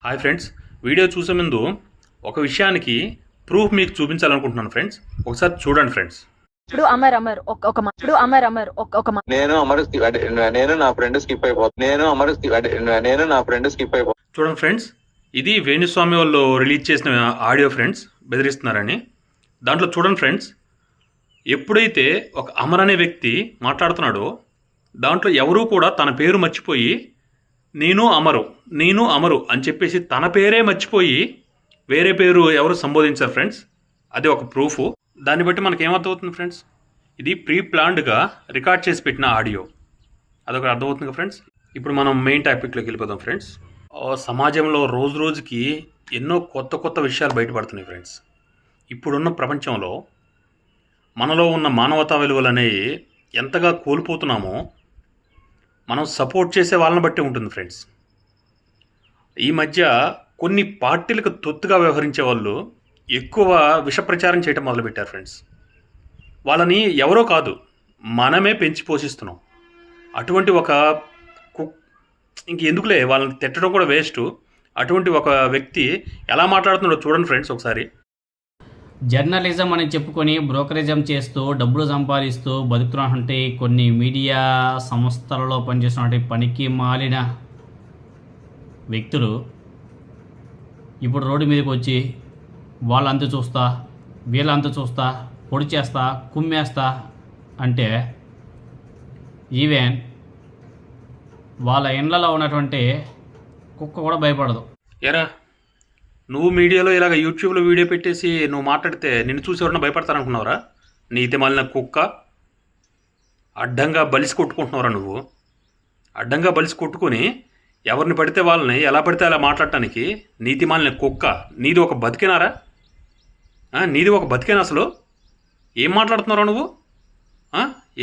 Hi friends, video చూసే ముందు ఒక విషయానికి ప్రూఫ్ మీకు చూపించాలనుకుంటున్నాను ఫ్రెండ్స్. ఒకసారి చూడండి ఫ్రెండ్స్. ఇప్పుడు అమర్ అమర్ ఒక ఇప్పుడు అమర్ అమర్ ఒక నేను నా ఫ్రెండ్ స్కిప్ అయిపో చూడండి ఫ్రెండ్స్, ఇది వేణుస్వామి వాళ్ళు రిలీజ్ చేసిన ఆడియో ఫ్రెండ్స్, బెదిరిస్తున్నారని. దాంట్లో చూడండి ఫ్రెండ్స్, ఎప్పుడైతే ఒక అమర్ అనే వ్యక్తి మాట్లాడుతున్నాడో దాంట్లో ఎవరూ కూడా తన పేరు మర్చిపోయి నేను అమరు అని చెప్పేసి తన పేరే మర్చిపోయి వేరే పేరు ఎవరు సంబోధించారు ఫ్రెండ్స్. అది ఒక ప్రూఫ్. దాన్ని బట్టి మనకు ఏమర్థమవుతుంది ఫ్రెండ్స్, ఇది ప్రీ ప్లాన్డ్గా రికార్డ్ చేసి పెట్టిన ఆడియో. అదొక అర్థమవుతుంది ఫ్రెండ్స్. ఇప్పుడు మనం మెయిన్ టాపిక్లోకి వెళ్ళిపోదాం ఫ్రెండ్స్. సమాజంలో రోజు రోజుకి ఎన్నో కొత్త కొత్త విషయాలు బయటపడుతున్నాయి ఫ్రెండ్స్. ఇప్పుడున్న ప్రపంచంలో మనలో ఉన్న మానవతా విలువలు అనేవి ఎంతగా కోల్పోతున్నామో మనం సపోర్ట్ చేసే వాళ్ళని బట్టి ఉంటుంది ఫ్రెండ్స్. ఈ మధ్య కొన్ని పార్టీలకు తొత్తుగా వ్యవహరించే వాళ్ళు ఎక్కువ విష ప్రచారం చేయటం మొదలుపెట్టారు ఫ్రెండ్స్. వాళ్ళని ఎవరో కాదు, మనమే పెంచి పోషిస్తున్నాం. అటువంటి ఒక ఇంకెందుకులే వాళ్ళని తిట్టడం కూడా వేస్ట్. అటువంటి ఒక వ్యక్తి ఎలా మాట్లాడుతున్నాడో చూడండి ఫ్రెండ్స్ ఒకసారి. జర్నలిజం అని చెప్పుకొని బ్రోకరేజం చేస్తూ డబ్బులు సంపాదిస్తూ బతుకుతున్నటువంటి కొన్ని మీడియా సంస్థలలో పనిచేస్తున్నటువంటి పనికి మాలిన వ్యక్తులు ఇప్పుడు రోడ్డు మీదకి వచ్చి వాళ్ళంతా చూస్తా, వీళ్ళంతా చూస్తా, పొడి చేస్తా, కుమ్మేస్తా అంటే ఈవెన్ వాళ్ళ ఇండ్లలో ఉన్నటువంటి కుక్క కూడా భయపడదు. ఎరా, నువ్వు మీడియాలో ఇలాగ యూట్యూబ్లో వీడియో పెట్టేసి నువ్వు మాట్లాడితే నిన్ను చూసి ఎవరన్నా భయపడతారనుకున్నావురా? నీతి మాలిన కుక్క, అడ్డంగా బలిసి కొట్టుకుంటున్నావురా నువ్వు. అడ్డంగా బలిసి కొట్టుకొని ఎవరిని పడితే వాళ్ళని ఎలా పడితే అలా మాట్లాడటానికి నీతి మాలిన కుక్క. నీది ఒక బతికేనారా? నీది ఒక బతికేనా అసలు? ఏం మాట్లాడుతున్నారా నువ్వు?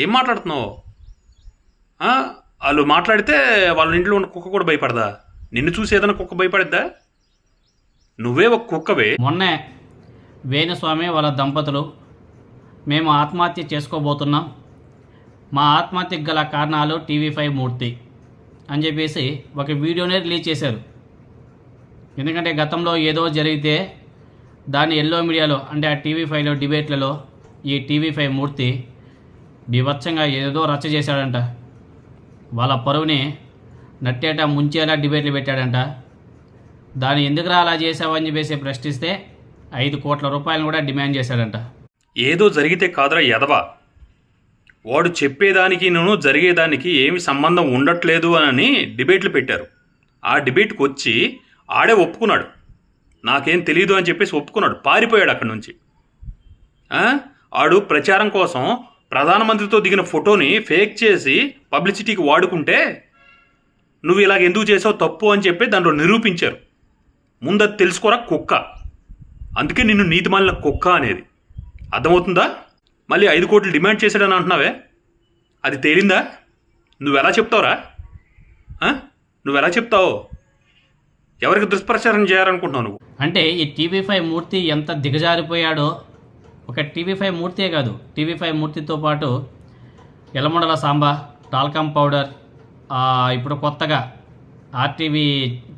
ఏం మాట్లాడుతున్నావు? వాళ్ళు మాట్లాడితే వాళ్ళ ఇంట్లో ఉన్న కుక్క కూడా భయపడదా? నిన్ను చూసి ఏదైనా కుక్క భయపడిద్దా? నువ్వే ఒక కుక్కవే. మొన్నే వేణుస్వామి వాళ్ళ దంపతులు మేము ఆత్మహత్య చేసుకోబోతున్నాం, మా ఆత్మహత్యకు గల కారణాలు టీవీ5 మూర్తి అని చెప్పేసి ఒక వీడియోనే రిలీజ్ చేశారు. ఎందుకంటే గతంలో ఏదో జరిగితే దాన్ని ఎల్లో మీడియాలో అంటే ఆ టీవీ5లో డిబేట్లలో ఈ టీవీ5 మూర్తి బీభత్సంగా ఏదో రచ్చ చేశాడంట. వాళ్ళ పరువుని నట్టేట ముంచేలా డిబేట్లు పెట్టాడంట. దాన్ని ఎందుకురా అలా చేసావని చెప్పేసి ప్రశ్నిస్తే 5 కోట్ల రూపాయలను కూడా డిమాండ్ చేశాడంట. ఏదో జరిగితే కాదురా ఎదవా, వాడు చెప్పేదానికి నేను జరిగేదానికి ఏమి సంబంధం ఉండట్లేదు అని డిబేట్లు పెట్టారు. ఆ డిబేట్కి వచ్చి ఆడే ఒప్పుకున్నాడు, నాకేం తెలీదు అని చెప్పేసి ఒప్పుకున్నాడు, పారిపోయాడు అక్కడి నుంచి. ఆడు ప్రచారం కోసం ప్రధానమంత్రితో దిగిన ఫోటోని ఫేక్ చేసి పబ్లిసిటీకి వాడుకుంటే నువ్వు ఇలాగ ఎందుకు చేసావు తప్పు అని చెప్పి దాంట్లో నిరూపించారు. ముందది తెలుసుకోరా కుక్క. అందుకే నిన్ను నీతిమాలిన కుక్క అనేది. అర్థమవుతుందా? మళ్ళీ 5 కోట్లు డిమాండ్ చేశాడని అంటున్నావే, అది తేలిందా? నువ్వెలా చెప్తావురా? నువ్వెలా చెప్తావు? ఎవరికి దుష్ప్రచారం చేయాలనుకుంటున్నావు నువ్వు? అంటే ఈ టీవీ5 మూర్తి ఎంత దిగజారిపోయాడో, ఒక టీవీ5 మూర్తే కాదు, టీవీ5 మూర్తితో పాటు ఎలమండల సాంబా, టాల్కమ్ పౌడర్, ఇప్పుడు కొత్తగా ఆర్టీవీ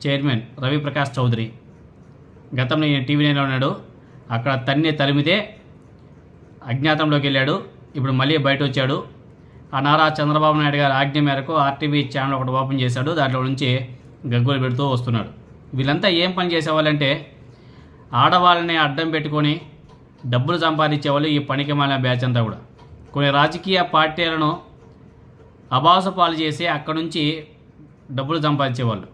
చైర్మన్ రవిప్రకాష్ చౌదరి, గతంలో ఈయన టీవీ9లో ఉన్నాడు, అక్కడ తరిమితే అజ్ఞాతంలోకి వెళ్ళాడు, ఇప్పుడు మళ్ళీ బయట వచ్చాడు. ఆ నారా చంద్రబాబు నాయుడు గారి ఆజ్ఞ మేరకు ఆర్టీవీ ఛానల్ ఒకటి ఓపెన్ చేశాడు, దాంట్లో నుంచి గగ్గులు పెడుతూ వస్తున్నాడు. వీళ్ళంతా ఏం పని చేసేవాళ్ళంటే ఆడవాళ్ళని అడ్డం పెట్టుకొని డబ్బులు సంపాదించేవాళ్ళు ఈ పనికి మాలిన బ్యాచ్ అంతా కూడా. కొన్ని రాజకీయ పార్టీలను అబాసపాలు చేసి అక్కడ నుంచి డబ్బులు సంపాదించేవాళ్ళు.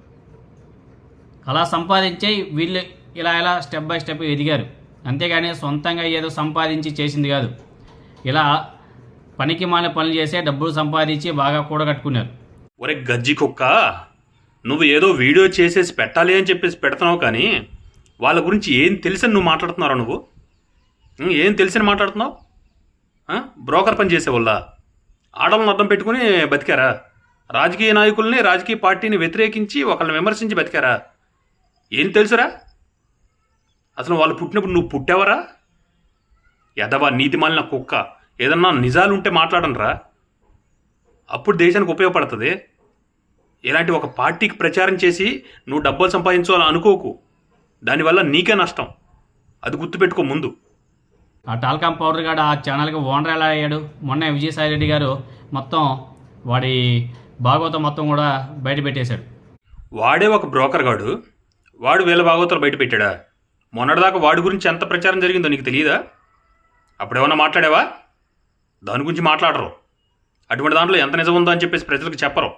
అలా సంపాదించే వీళ్ళు ఇలా స్టెప్ బై స్టెప్ ఎదిగారు. అంతేగాని సొంతంగా ఏదో సంపాదించి చేసింది కాదు. ఇలా పనికి మాలిన పనులు చేసే డబ్బులు సంపాదించి బాగా కూడగట్టుకున్నారు. ఒరే గజ్జి కుక్క, నువ్వు ఏదో వీడియో చేసేసి పెట్టాలి అని చెప్పేసి పెడుతున్నావు, కానీ వాళ్ళ గురించి ఏం తెలిసని నువ్వు మాట్లాడుతున్నారా? నువ్వు ఏం తెలిసని మాట్లాడుతున్నావు? బ్రోకర్ పని చేసేవాళ్ళ ఆడవాళ్ళని అర్థం పెట్టుకుని బతికారా? రాజకీయ నాయకుల్ని, రాజకీయ పార్టీని వ్యతిరేకించి ఒకళ్ళని విమర్శించి బతికారా? ఏం తెలుసురా? అసలు వాళ్ళు పుట్టినప్పుడు నువ్వు పుట్టావరా? ఎదవా నీతిమాలిన కుక్క. ఏదన్నా నిజాలుంటే మాట్లాడనరా, అప్పుడు దేశానికి ఉపయోగపడుతుంది. ఇలాంటి ఒక పార్టీకి ప్రచారం చేసి నువ్వు డబ్బులు సంపాదించాలని అనుకోకు. దానివల్ల నీకే నష్టం. అది గుర్తుపెట్టుకో ముందు. ఆ టాల్కమ్ పౌడర్ గాడు ఆ ఛానల్కి ఓనర్ ఎలా అయ్యాడు? మొన్న విజయసాయి రెడ్డి గారు మొత్తం వాడి భాగవతం మొత్తం కూడా బయట పెట్టేశాడు. వాడే ఒక బ్రోకర్ గాడు, వాడు వీళ్ళ భాగవతాలు బయట పెట్టాడా? మొన్నటిదాకా వాడి గురించి ఎంత ప్రచారం జరిగిందో నీకు తెలియదా? అప్పుడేమన్నా మాట్లాడావా? దాని గురించి మాట్లాడరు. అటువంటి దాంట్లో ఎంత నిజం ఉందో అని చెప్పేసి ప్రజలకు చెప్పరు.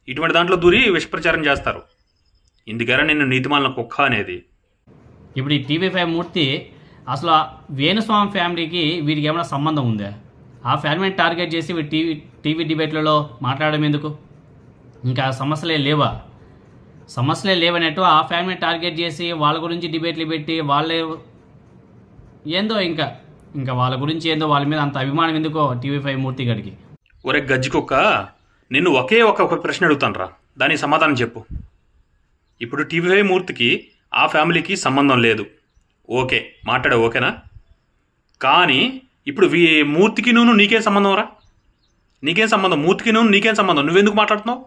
ఇటువంటి దాంట్లో దూరి విషప్రచారం చేస్తారు. ఇందుకేరా నిన్ను నీతిమాలిన కుక్క అనేది. ఇప్పుడు ఈ టీవీ5 మూర్తి అసలు ఆ వేణుస్వామి ఫ్యామిలీకి వీరికి ఏమైనా సంబంధం ఉందా? ఆ ఫ్యామిలీని టార్గెట్ చేసి వీడు టీవీ డిబేట్లలో మాట్లాడడం ఎందుకు? ఇంకా సమస్యలే లేవా? సమస్యలే లేవనట్టు ఆ ఫ్యామిలీని టార్గెట్ చేసి వాళ్ళ గురించి డిబేట్లు పెట్టి వాళ్ళే ఏందో ఇంకా వాళ్ళ గురించి ఏందో, వాళ్ళ మీద అంత అభిమానం ఎందుకో టీవీ5 మూర్తి గడికి. ఒరే గజ్జి కుక్క, నిన్ను ఒకే ఒక ప్రశ్న అడుగుతానురా, దానికి సమాధానం చెప్పు. ఇప్పుడు టీవీ5 మూర్తికి ఆ ఫ్యామిలీకి సంబంధం లేదు, ఓకే మాట్లాడావు, ఓకేనా? కానీ ఇప్పుడు మూర్తికి నువ్వు నీకేం సంబంధం రా? నీకేం సంబంధం? మూర్తికి నువ్వు నీకేం సంబంధం? నువ్వెందుకు మాట్లాడుతున్నావు?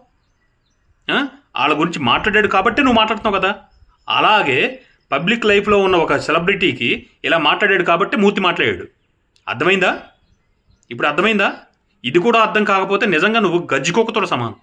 వాళ్ళ గురించి మాట్లాడాడు కాబట్టి నువ్వు మాట్లాడుతున్నావు కదా. అలాగే పబ్లిక్ లైఫ్లో ఉన్న ఒక సెలబ్రిటీకి ఇలా మాట్లాడాడు కాబట్టి మూర్తి మాట్లాడాడు. అర్థమైందా? ఇప్పుడు అర్థమైందా? ఇది కూడా అర్థం కాకపోతే నిజంగా నువ్వు గజ్జికొక్కతో సమానం.